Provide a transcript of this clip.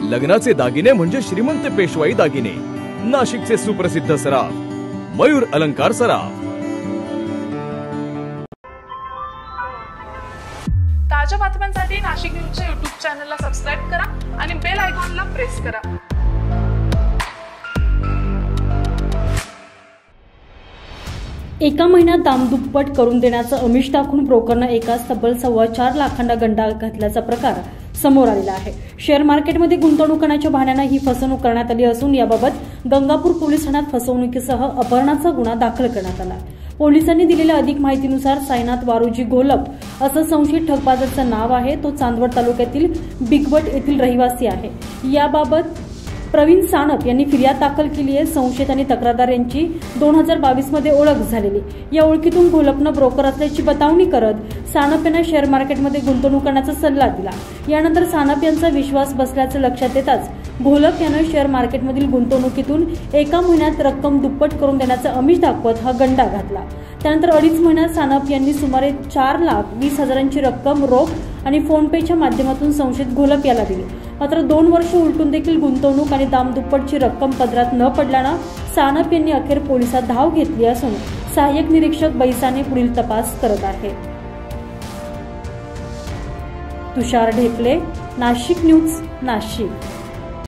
लग्नाचे दागिने म्हणजे श्रीमंत पेशवाई दागिने, नाशिकचे सुप्रसिद्ध सराफ मयूर अलंकार सराफ। ताज्या बातम्यांसाठी नाशिक न्यूजच्या YouTube चॅनलला सबस्क्राइब करा आणि बेल आयकॉनला प्रेस करा। एका महिन्यात दामदुप्पट करून देण्याचं आमिष दाखवून ब्रोकरनं एकाच तब्बल 4.25 लाखांना गंडा घातल्याचा प्रकार समोर आलेला आहे। शेअर मार्केटमध्ये गुंतवणूक करण्याच्या बहाण्याने ही फसवणूक करण्यात आली असून याबाबत गंगापूर पोलीस ठाण्यात फसवणुकीसह अपहरणाचा गुन्हा दाखल करण्यात आला। पोलिसांनी दिलेल्या अधिक माहितीनुसार साईनाथ वारुजी घोलप असं संशयित ठगबाजाचं नाव आहे। तो चांदवड तालुक्यातील बिगवट येथील रहिवासी आहे। याबाबत प्रवीण सानप यांनी फिर्याद दाखल केली आहे। संशयित आणि तक्रारदार यांची 2022 मध्ये ओळख झालेली। या ओळखीतून घोलपनं ब्रोकर असल्याची बतावणी करत सानप यांना शेअर मार्केटमध्ये गुंतवणूक करण्याचा सल्ला दिला। यानंतर सानप यांचा विश्वास बसल्याचं लक्षात येताच घोलप यानं शेअर मार्केटमधील गुंतवणुकीतून एका महिन्यात रक्कम दुप्पट करून देण्याचा आमिष दाखवत हा गंडा घातला। त्यानंतर 2.5 महिन्यात सानप यांनी सुमारे 4,20,000ची रक्कम रोख आणि फोन पेच्या माध्यमातून संशयित घोलप याला दिली। मात्र 2 वर्ष उलटून देखील गुंतवणूक आणि दामदुप्पटची रक्कम पदरात न पडल्यानं सानप यांनी अखेर पोलिसात धाव घेतली असून सहाय्यक निरीक्षक बैसाने पुढील तपास करत आहे। तुषार ढेपले, नाशिक न्यूज, नाशिक।